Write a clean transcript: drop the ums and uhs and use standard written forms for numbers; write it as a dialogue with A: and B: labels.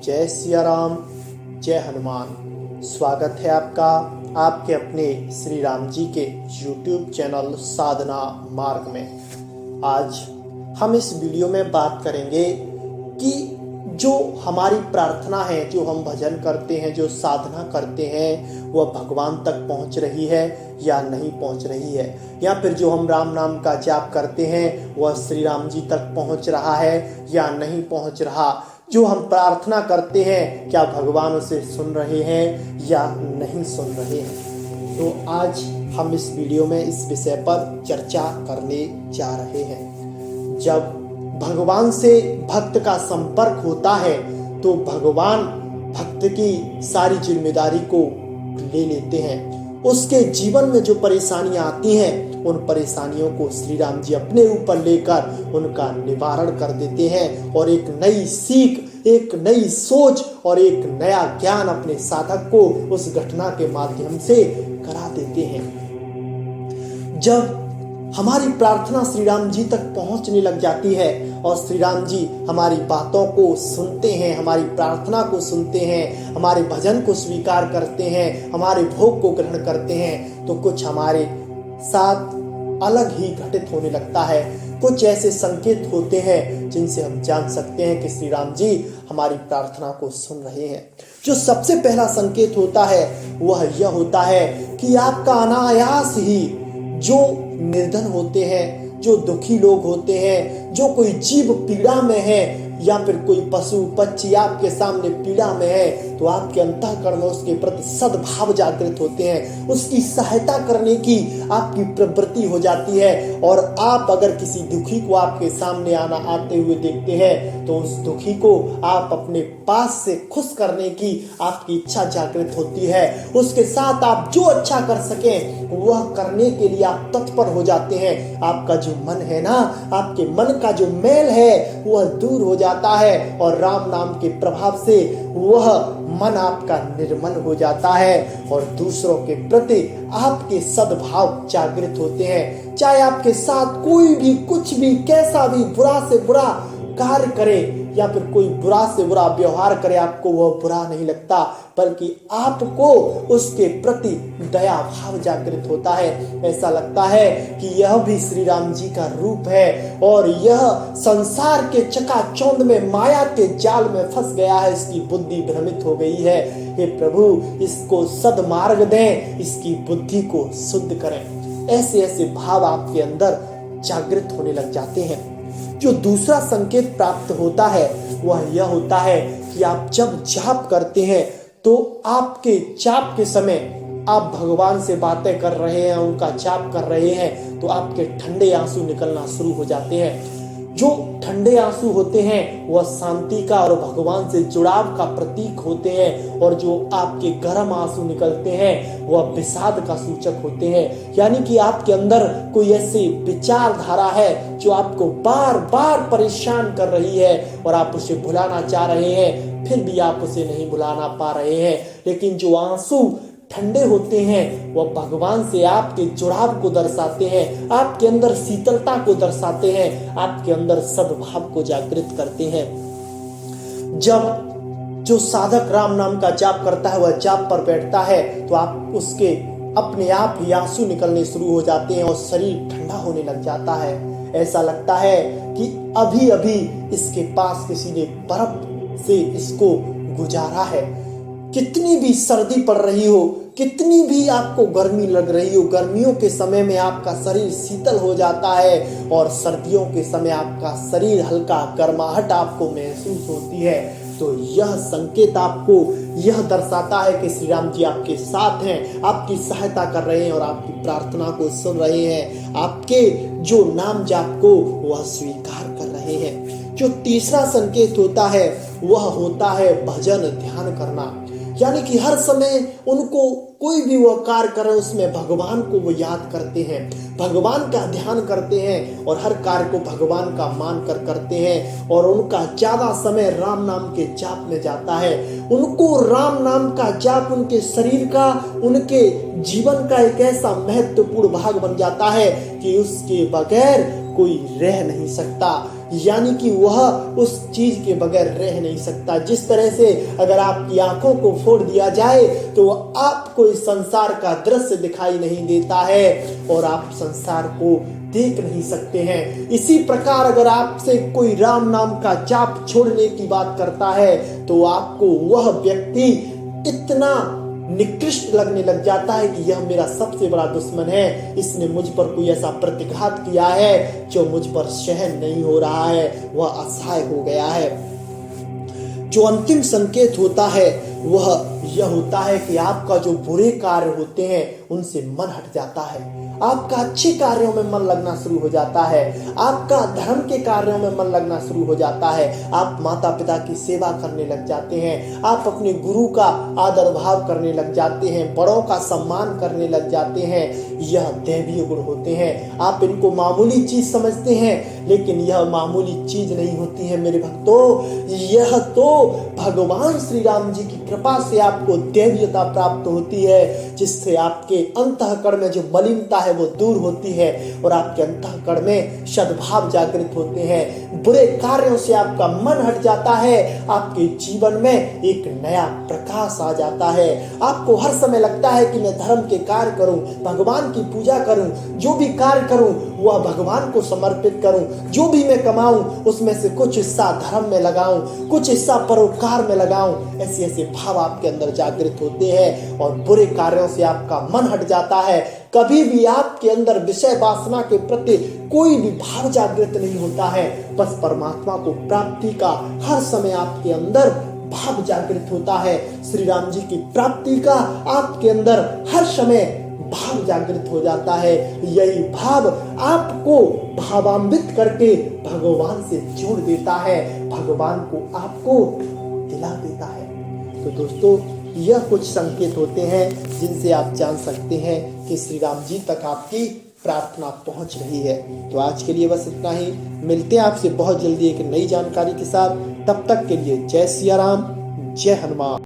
A: जय सिया राम, जय हनुमान। स्वागत है आपका आपके अपने श्री राम जी के YouTube चैनल साधना मार्ग में। आज हम इस वीडियो में बात करेंगे कि जो हमारी प्रार्थना है, जो हम भजन करते हैं, जो साधना करते हैं, वह भगवान तक पहुंच रही है या नहीं पहुंच रही है, या फिर जो हम राम नाम का जाप करते हैं वह श्री राम जी तक पहुंच रहा है या नहीं पहुंच रहा। जो हम प्रार्थना करते हैं क्या भगवान उसे सुन रहे हैं या नहीं सुन रहे हैं। तो आज हम इस वीडियो में इस विषय पर चर्चा करने जा रहे हैं। जब भगवान से भक्त का संपर्क होता है तो भगवान भक्त की सारी जिम्मेदारी को ले लेते हैं। उसके जीवन में जो परेशानियां आती हैं उन परेशानियों को श्री राम जी अपने ऊपर लेकर उनका निवारण कर देते हैं और एक नई सीख, एक नई सोच और एक नया ज्ञान अपने साधक को उस घटना के माध्यम से करा देते हैं। जब हमारी प्रार्थना श्री राम जी तक पहुंचने लग जाती है और श्री राम जी हमारी बातों को सुनते हैं, हमारी प्रार्थना को सुनते हैं, हमारे भजन को स्वीकार करते हैं, हमारे भोग को ग्रहण करते हैं, तो कुछ हमारे साथ अलग ही घटित होने लगता है। कुछ ऐसे संकेत होते हैं जिनसे हम जान सकते हैं कि श्री राम जी हमारी प्रार्थना को सुन रहे हैं। जो सबसे पहला संकेत होता है वह यह होता है कि आपका अनायास ही जो निर्धन होते हैं, जो दुखी लोग होते हैं, जो कोई जीव पीड़ा में है या फिर कोई पशु पक्षी आपके सामने पीड़ा में है, तो आपके अंतःकरण में उसके प्रति सद्भाव जागृत होते हैं। उसकी सहायता करने की आपकी प्रवृत्ति हो जाती है और आप अगर किसी दुखी को आपके सामने आते हुए देखते हैं तो उस दुखी को आप अपने पास से खुश करने की आपकी इच्छा जागृत होती है। उसके साथ आप जो अच्छा कर सकें वह करने के लिए आप तत्पर हो जाते हैं। आपका जो मन है ना, आपके मन का जो मैल है वह दूर हो जाता है और राम नाम के प्रभाव से वह मन आपका निर्मल हो जाता है और दूसरों के प्रति आपके सद्भाव जागृत होते हैं। चाहे आपके साथ कोई भी कुछ भी कैसा भी बुरा से बुरा कार्य करे या फिर कोई बुरा से बुरा व्यवहार करे, आपको वह बुरा नहीं लगता, बल्कि आपको उसके प्रति दया भाव जागृत होता है। ऐसा लगता है कि यह भी श्री राम जी का रूप है और यह संसार के चकाचौंध में माया के जाल में फंस गया है, इसकी बुद्धि भ्रमित हो गई है। हे प्रभु, इसको सद्मार्ग दें, इसकी बुद्धि को शुद्ध करें। ऐसे ऐसे भाव आपके अंदर जागृत होने लग जाते हैं। जो दूसरा संकेत प्राप्त होता है वह यह होता है कि आप जब जाप करते हैं तो आपके जाप के समय आप भगवान से बातें कर रहे हैं, उनका जाप कर रहे हैं, तो आपके ठंडे आंसू निकलना शुरू हो जाते हैं। जो ठंडे आंसू होते हैं वह शांति का और भगवान से जुड़ाव का प्रतीक होते हैं और जो आपके गर्म आंसू निकलते हैं वह विषाद का सूचक होते हैं। यानी कि आपके अंदर कोई ऐसी विचारधारा है जो आपको बार बार परेशान कर रही है और आप उसे भुलाना चाह रहे हैं, फिर भी आप उसे नहीं भुलाना पा रहे हैं। लेकिन जो आंसू ठंडे होते हैं वह भगवान से आपके जुड़ाव को दर्शाते हैं, आपके अंदर शीतलता को दर्शाते हैं, आपके अंदर सद्भाव को जागृत करते हैं। जब जो साधक राम नाम का जाप करता है वह जाप पर बैठता है तो आप उसके अपने आप ही आंसू निकलने शुरू हो जाते हैं और शरीर ठंडा होने लग जाता है। ऐसा लगता है कि अभी अभी इसके पास किसी ने बर्फ से इसको गुजारा है। कितनी भी सर्दी पड़ रही हो, कितनी भी आपको गर्मी लग रही हो, गर्मियों के समय में आपका शरीर शीतल हो जाता है और सर्दियों के समय आपका शरीर हल्का गर्माहट आपको महसूस होती है, तो यह संकेत आपको यह दर्शाता है कि श्री राम जी आपके साथ हैं, आपकी सहायता कर रहे हैं और आपकी प्रार्थना को सुन रहे हैं, आपके जो नाम जाप को वह स्वीकार कर रहे हैं। जो तीसरा संकेत होता है वह होता है भजन ध्यान करना। यानी कि हर समय उनको कोई भी वो कार्य करे उसमें भगवान को वो याद करते हैं, भगवान का ध्यान करते हैं और हर कार्य को भगवान का मान कर करते हैं और उनका ज्यादा समय राम नाम के जाप में जाता है। उनको राम नाम का जाप उनके शरीर का, उनके जीवन का एक ऐसा महत्वपूर्ण भाग बन जाता है कि उसके बगैर कोई रह नहीं सकता। यानी कि वह उस चीज के बगैर रह नहीं सकता। जिस तरह से अगर आपकी आंखों को फोड़ दिया जाए तो आपको इस संसार का दृश्य दिखाई नहीं देता है और आप संसार को देख नहीं सकते हैं। इसी प्रकार अगर आपसे कोई राम नाम का जाप छोड़ने की बात करता है तो आपको वह व्यक्ति इतना निकृष्ट लगने लग जाता है कि यह मेरा सबसे बड़ा दुश्मन है, इसने मुझ पर कोई ऐसा प्रतिघात किया है जो मुझ पर सहन नहीं हो रहा है, वह असहाय हो गया है। जो अंतिम संकेत होता है वह यह होता है कि आपका जो बुरे कार्य होते हैं उनसे मन हट जाता है, आपका अच्छे कार्यों में मन लगना शुरू हो जाता है, आपका धर्म के कार्यों में मन लगना शुरू हो जाता है, आप माता पिता की सेवा करने लग जाते हैं, आप अपने गुरु का आदर भाव करने लग जाते हैं, बड़ों का सम्मान करने लग जाते हैं। यह दैवीय गुण होते हैं। आप इनको मामूली चीज समझते हैं लेकिन यह मामूली चीज नहीं होती है मेरे भक्तों, यह तो भगवान श्री राम जी की कृपा से आपको दैवीयता प्राप्त होती है, जिससे आपके अंतःकरण में जो मलिनता है वो दूर होती है और आपके अंतःकरण में सद्भाव जागृत होते हैं। बुरे कार्यों से आपका मन हट जाता है, आपके जीवन में एक नया प्रकाश आ जाता है। आपको हर समय लगता है कि मैं धर्म के कार्य करूं, भगवान की पूजा करूं, जो भी कार्य करूं वह भगवान को समर्पित करूं, जो भी मैं कमाऊं उसमें से कुछ हिस्सा धर्म में लगाऊं, कुछ हिस्सा परोपकार में लगाऊं। ऐसे ऐसे भाव आपके अंदर जागृत होते हैं और बुरे कार्यों से आपका मन हट जाता है। कभी भी आपके अंदर विषय वासना के प्रति कोई भी भाव जागृत नहीं होता है, बस परमात्मा को प्राप्ति का हर समय आपके अंदर भाव जागृत होता है। श्री राम जी की प्राप्ति का आपके अंदर हर समय भाव जागृत हो जाता है। यही भाव आपको भावान्वित करके भगवान से जोड़ देता है, भगवान को आपको दिला देता है। तो दोस्तों, यह कुछ संकेत होते हैं जिनसे आप जान सकते हैं कि श्री राम जी तक आपकी प्रार्थना पहुंच रही है। तो आज के लिए बस इतना ही। मिलते हैं आपसे बहुत जल्दी एक नई जानकारी के साथ। तब तक के लिए जय सिया राम, जय हनुमान।